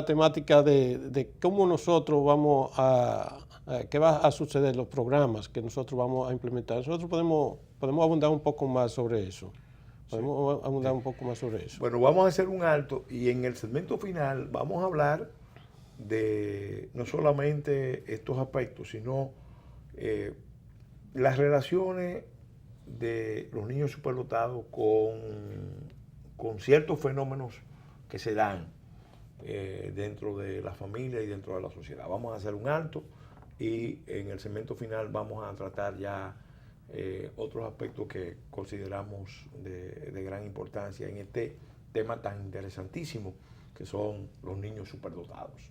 temática de cómo nosotros vamos qué va a suceder, los programas que nosotros vamos a implementar, nosotros podemos abundar un poco más sobre eso. Bueno, vamos a hacer un alto y en el segmento final vamos a hablar de no solamente estos aspectos, sino las relaciones de los niños superdotados con ciertos fenómenos que se dan dentro de la familia y dentro de la sociedad. Vamos a hacer un alto y en el segmento final vamos a tratar ya otros aspectos que consideramos de gran importancia en este tema tan interesantísimo que son los niños superdotados.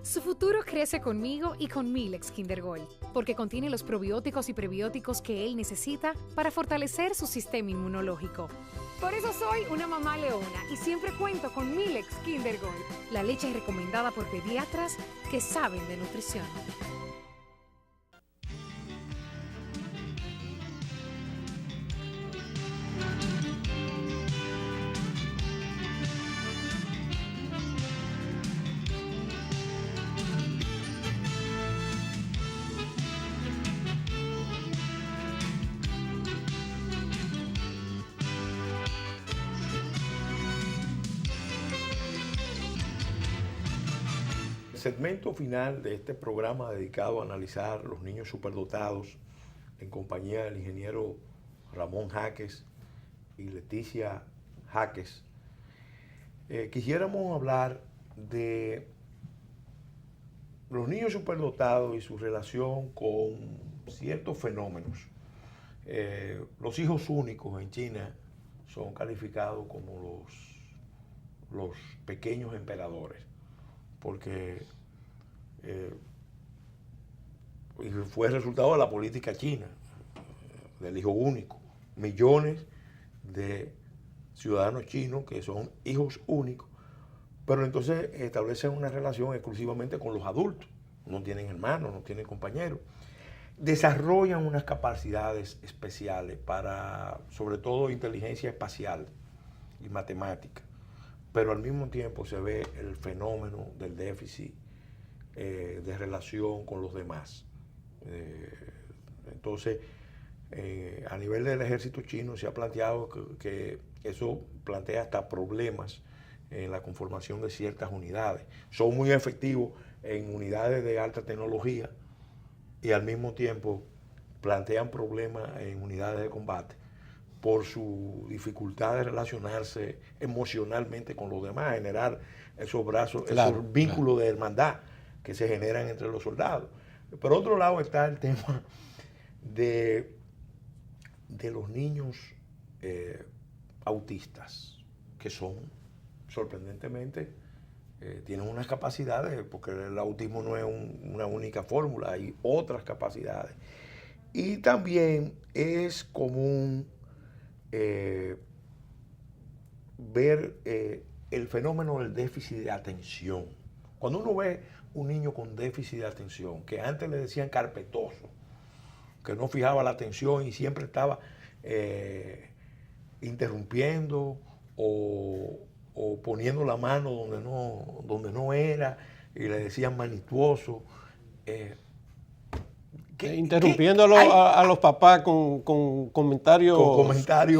Su futuro crece conmigo y con Milex Kinder Gold, porque contiene los probióticos y prebióticos que él necesita para fortalecer su sistema inmunológico. Por eso soy una mamá leona y siempre cuento con Milex Kinder Gold, la leche recomendada por pediatras que saben de nutrición. Segmento final de este programa dedicado a analizar los niños superdotados en compañía del ingeniero Ramón Jaques y Leticia Jaques. Quisiéramos hablar de los niños superdotados y su relación con ciertos fenómenos. Los hijos únicos en China son calificados como los pequeños emperadores, porque fue el resultado de la política china, del hijo único. Millones de ciudadanos chinos que son hijos únicos, pero entonces establecen una relación exclusivamente con los adultos. No tienen hermanos, no tienen compañeros. Desarrollan unas capacidades especiales para, sobre todo, inteligencia espacial y matemática, pero al mismo tiempo se ve el fenómeno del déficit de relación con los demás. Entonces, a nivel del ejército chino se ha planteado que eso plantea hasta problemas en la conformación de ciertas unidades. Son muy efectivos en unidades de alta tecnología y al mismo tiempo plantean problemas en unidades de combate por su dificultad de relacionarse emocionalmente con los demás, generar esos brazos, esos vínculos de hermandad que se generan entre los soldados. Por otro lado está el tema de los niños autistas, que son sorprendentemente, tienen unas capacidades, porque el autismo no es una única fórmula, hay otras capacidades. Y también es común ver el fenómeno del déficit de atención. Cuando uno ve un niño con déficit de atención, que antes le decían carpetoso, que no fijaba la atención y siempre estaba interrumpiendo o poniendo la mano donde no era, y le decían manituoso. Interrumpiéndolo a los papás con comentarios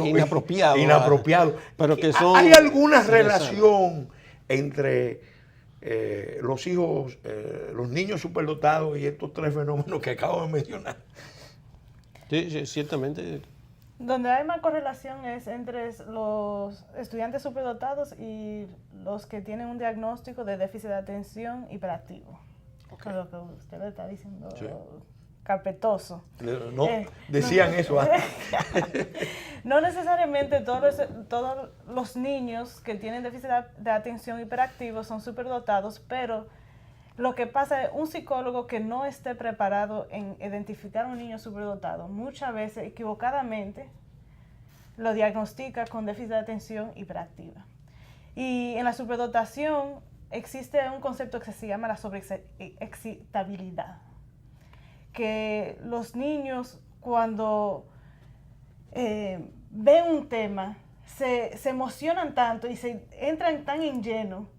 inapropiados. Pero que son ¿Hay alguna relación entre los hijos, los niños superdotados y estos tres fenómenos que acabo de mencionar? Sí, ciertamente. Donde hay más correlación es entre los estudiantes superdotados y los que tienen un diagnóstico de déficit de atención hiperactivo. Okay. Lo que usted le está diciendo, sí. Carpetoso. No, decían eso antes. No necesariamente todos los niños que tienen déficit de atención hiperactivo son superdotados, pero lo que pasa es un psicólogo que no esté preparado en identificar a un niño superdotado, muchas veces equivocadamente lo diagnostica con déficit de atención hiperactiva. Y en la superdotación existe un concepto que se llama la sobreexcitabilidad, que los niños cuando ven un tema se emocionan tanto y se entran tan en lleno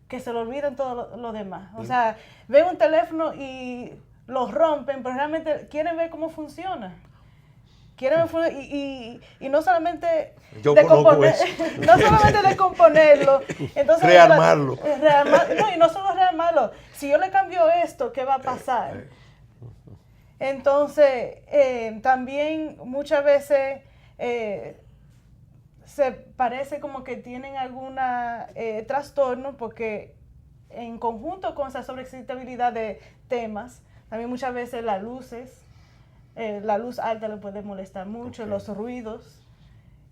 que se lo olvidan todo lo demás. O sea, ven un teléfono y lo rompen, pero realmente quieren ver cómo funciona. Quieren ver, y no solamente no solamente descomponerlo, entonces rearmarlo. No, y no solo rearmarlo. Si yo le cambio esto, ¿qué va a pasar? Entonces, también muchas veces se parece como que tienen alguna trastorno, porque en conjunto con esa sobreexcitabilidad de temas, también muchas veces las luces, la luz alta le puede molestar mucho, los ruidos,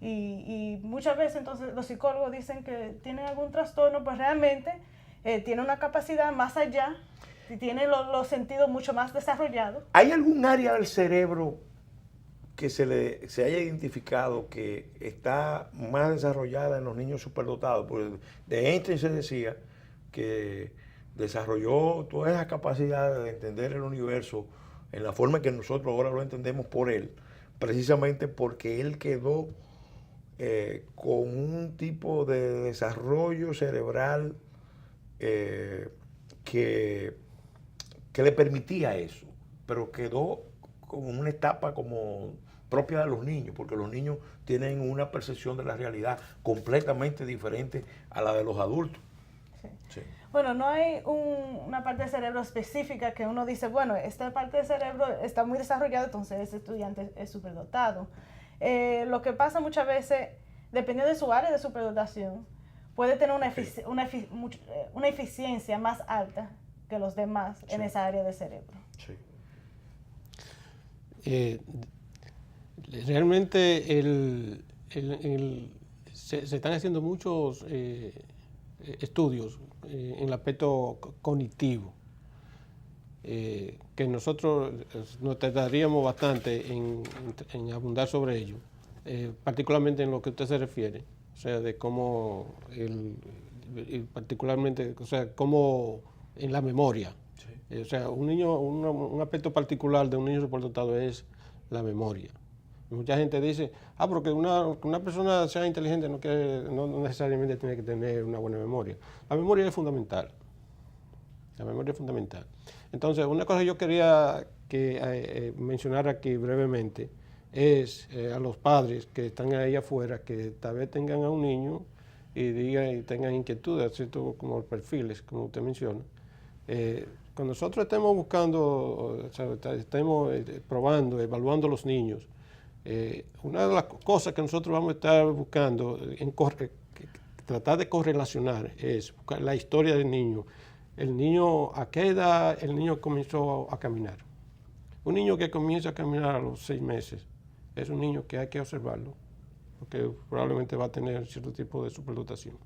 y muchas veces entonces los psicólogos dicen que tienen algún trastorno, pues realmente tienen una capacidad más allá tiene los sentidos mucho más desarrollados. ¿Hay algún área del cerebro que se haya identificado que está más desarrollada en los niños superdotados? Porque de Einstein se decía que desarrolló todas esas capacidades de entender el universo en la forma que nosotros ahora lo entendemos por él, precisamente porque él quedó con un tipo de desarrollo cerebral que le permitía eso, pero quedó como una etapa como propia de los niños, porque los niños tienen una percepción de la realidad completamente diferente a la de los adultos. Sí. Sí. Bueno, no hay una parte del cerebro específica que uno dice, bueno, esta parte del cerebro está muy desarrollada, entonces ese estudiante es superdotado. Lo que pasa muchas veces, dependiendo de su área de superdotación, puede tener una eficiencia más alta que los demás en esa área del cerebro. Sí. Realmente se están haciendo muchos estudios en el aspecto cognitivo, que nosotros nos tardaríamos bastante en abundar sobre ello, particularmente en lo que usted se refiere, o sea, de cómo, particularmente, o sea, cómo en la memoria. Sí. O sea, un aspecto particular de un niño superdotado es la memoria. Mucha gente dice, porque una persona sea inteligente no necesariamente tiene que tener una buena memoria. La memoria es fundamental. La memoria es fundamental. Entonces, una cosa que yo quería mencionar aquí brevemente es a los padres que están ahí afuera, que tal vez tengan a un niño y tengan inquietudes, ¿cierto? Como perfiles, como usted menciona. Cuando nosotros estemos buscando, o sea, estemos probando, evaluando a los niños, una de las cosas que nosotros vamos a estar buscando, tratar de correlacionar, es buscar la historia del niño. El niño, ¿a qué edad el niño comenzó a caminar? Un niño que comienza a caminar a los 6 meses es un niño que hay que observarlo, porque probablemente va a tener cierto tipo de superdotación.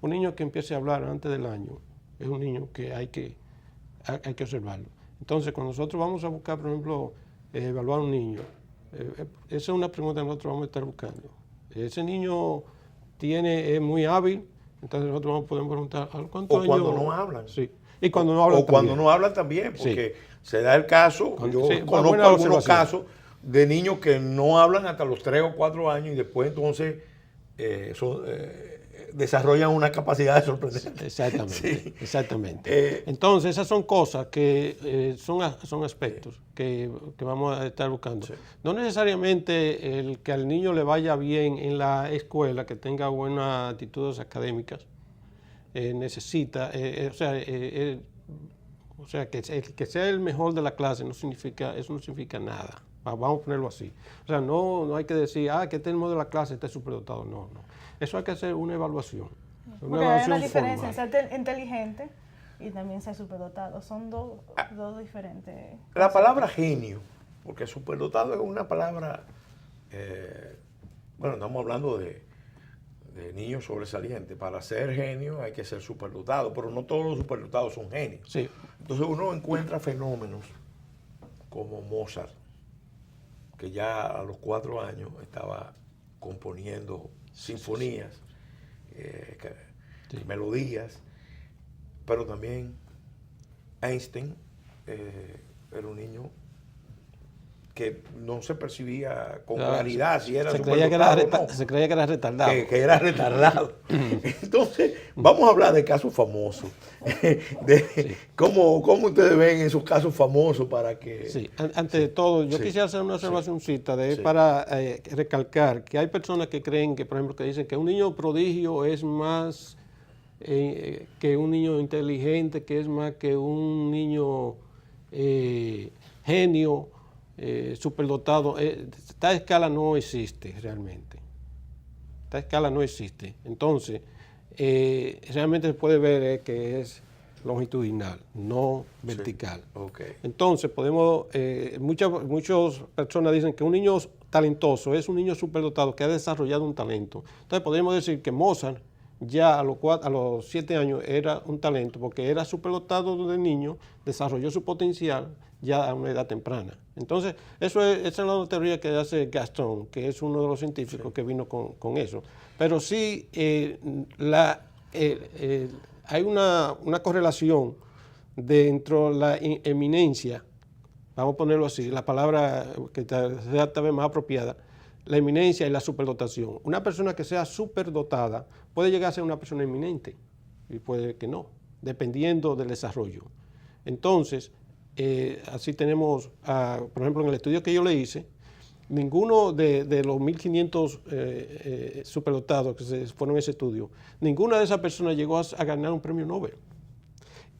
Un niño que empiece a hablar antes del año es un niño que hay que observarlo. Entonces, cuando nosotros vamos a buscar, por ejemplo, evaluar a un niño, esa es una pregunta que nosotros vamos a estar buscando. Ese niño es muy hábil, entonces nosotros podemos preguntar, ¿cuántos años? O cuando no hablan. Sí. Y cuando no hablan o cuando no hablan también, porque se da el caso, yo conozco algunos casos de niños que no hablan hasta los 3 o 4 años y después entonces desarrollan una capacidad de sorprender. Exactamente, sí. Exactamente. Entonces, esas son cosas que son aspectos que vamos a estar buscando. Sí. No necesariamente el que al niño le vaya bien en la escuela, que tenga buenas actitudes académicas, necesita, o sea, que sea el mejor de la clase, eso no significa nada. Vamos a ponerlo así. O sea, no hay que decir, que este es el mejor de la clase, este es superdotado. No. Eso hay que hacer una evaluación. Porque hay una diferencia en ser inteligente y también ser superdotado. Son dos diferentes. La palabra genio, porque superdotado es una palabra, estamos hablando de niños sobresalientes. Para ser genio hay que ser superdotado, pero no todos los superdotados son genios. Sí. Entonces uno encuentra fenómenos como Mozart, que ya a los 4 años estaba componiendo sinfonías, melodías, pero también Einstein era un niño que no se percibía con claridad si era superdotado o no. Se creía que era retardado. Que era retardado. Entonces, vamos a hablar de casos famosos. ¿Cómo ustedes ven esos casos famosos para que... Sí, antes de todo, yo quisiera hacer una observacióncita para recalcar que hay personas que creen que, por ejemplo, que dicen que un niño prodigio es más que un niño inteligente, que es más que un niño genio, superdotado. Esta escala no existe realmente. Esta escala no existe. Entonces, realmente se puede ver que es longitudinal, no vertical. Sí. Okay. Entonces, muchas personas dicen que un niño talentoso es un niño superdotado que ha desarrollado un talento. Entonces, podríamos decir que Mozart ya a los 7 años era un talento, porque era superdotado de niño, desarrolló su potencial ya a una edad temprana. Entonces, esa es la teoría que hace Gaston, que es uno de los científicos que vino con eso. Pero sí, hay una correlación dentro de la eminencia, vamos a ponerlo así, la palabra que sea tal vez más apropiada, la eminencia y la superdotación. Una persona que sea superdotada puede llegar a ser una persona eminente y puede que no, dependiendo del desarrollo. Entonces, así tenemos, por ejemplo, en el estudio que yo le hice, ninguno de los 1.500 superdotados que se fueron a ese estudio, ninguna de esas personas llegó a ganar un premio Nobel.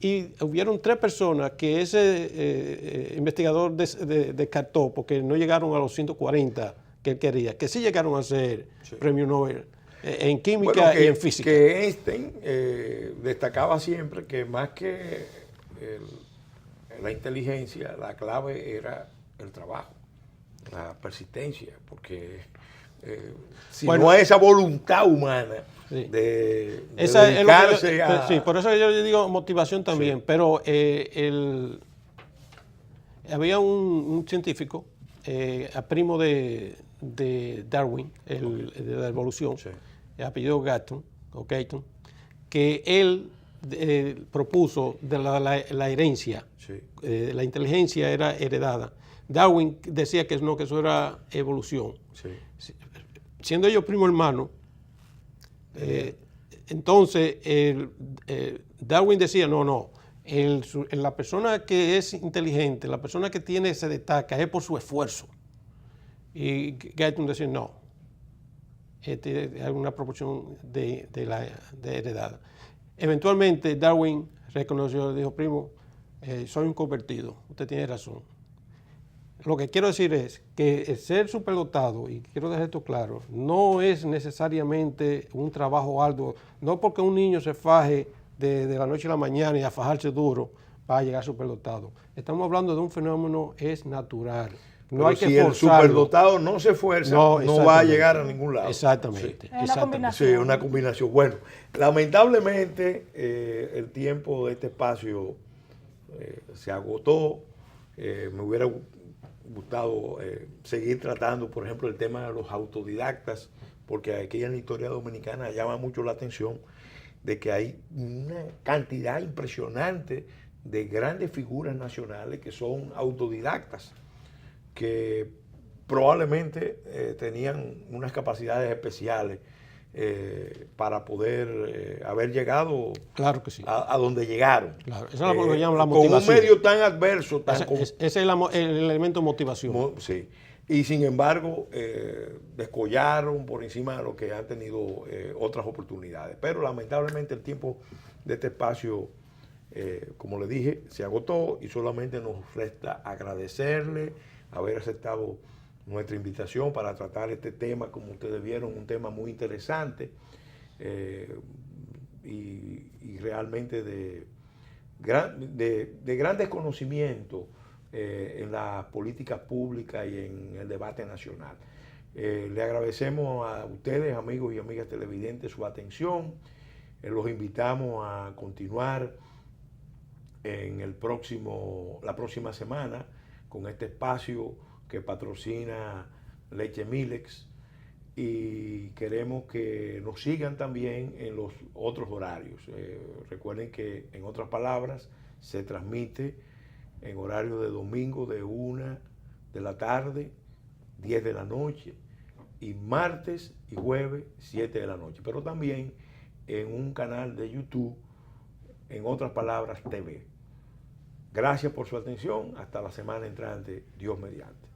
Y hubieron 3 personas que ese investigador descartó porque no llegaron a los 140 que él quería, que sí llegaron a ser premio Nobel en química y en física. Que Einstein destacaba siempre que más que la inteligencia, la clave era el trabajo, la persistencia, porque si no hay esa voluntad humana de dedicarse a... Sí, por eso yo digo motivación también, pero había un científico, primo de Darwin, de la evolución, apellido Galton, que él propuso de la herencia, la inteligencia era heredada. Darwin decía que no, que eso era evolución. Siendo ellos primo hermano, entonces Darwin decía, no, la persona que es inteligente, la persona que se destaca es por su esfuerzo. Y Galton decía, no, hay una proporción de heredada. Eventualmente Darwin reconoció, dijo, primo, soy un convertido, usted tiene razón. Lo que quiero decir es que el ser superdotado, y quiero dejar esto claro, no es necesariamente un trabajo arduo, no porque un niño se faje de la noche a la mañana y a fajarse duro va a llegar superdotado. Estamos hablando de un fenómeno es natural. No pero hay que si forzarlo. el superdotado no se esfuerza, no va a llegar a ningún lado. Exactamente. Es una combinación. Sí, una combinación. Bueno, lamentablemente el tiempo de este espacio se agotó. Me hubiera gustado seguir tratando, por ejemplo, el tema de los autodidactas, porque aquí en la historia dominicana llama mucho la atención de que hay una cantidad impresionante de grandes figuras nacionales que son autodidactas, que probablemente tenían unas capacidades especiales para poder haber llegado claro que sí. a donde llegaron. Claro. Esa es lo que llaman la motivación. Con un medio tan adverso. Ese es el elemento de motivación. Sí. Y sin embargo, descollaron por encima de lo que han tenido otras oportunidades. Pero lamentablemente el tiempo de este espacio, como le dije, se agotó y solamente nos resta agradecerle haber aceptado nuestra invitación para tratar este tema, como ustedes vieron, un tema muy interesante y realmente de grandes conocimientos en las políticas públicas y en el debate nacional. Le agradecemos a ustedes, amigos y amigas televidentes, su atención. Los invitamos a continuar en la próxima semana con este espacio que patrocina Leche Milex, y queremos que nos sigan también en los otros horarios. Recuerden que, en otras palabras, se transmite en horario de domingo de 1 de la tarde, 10 de la noche, y martes y jueves 7 de la noche, pero también en un canal de YouTube, en otras palabras, TV. Gracias por su atención. Hasta la semana entrante, Dios mediante.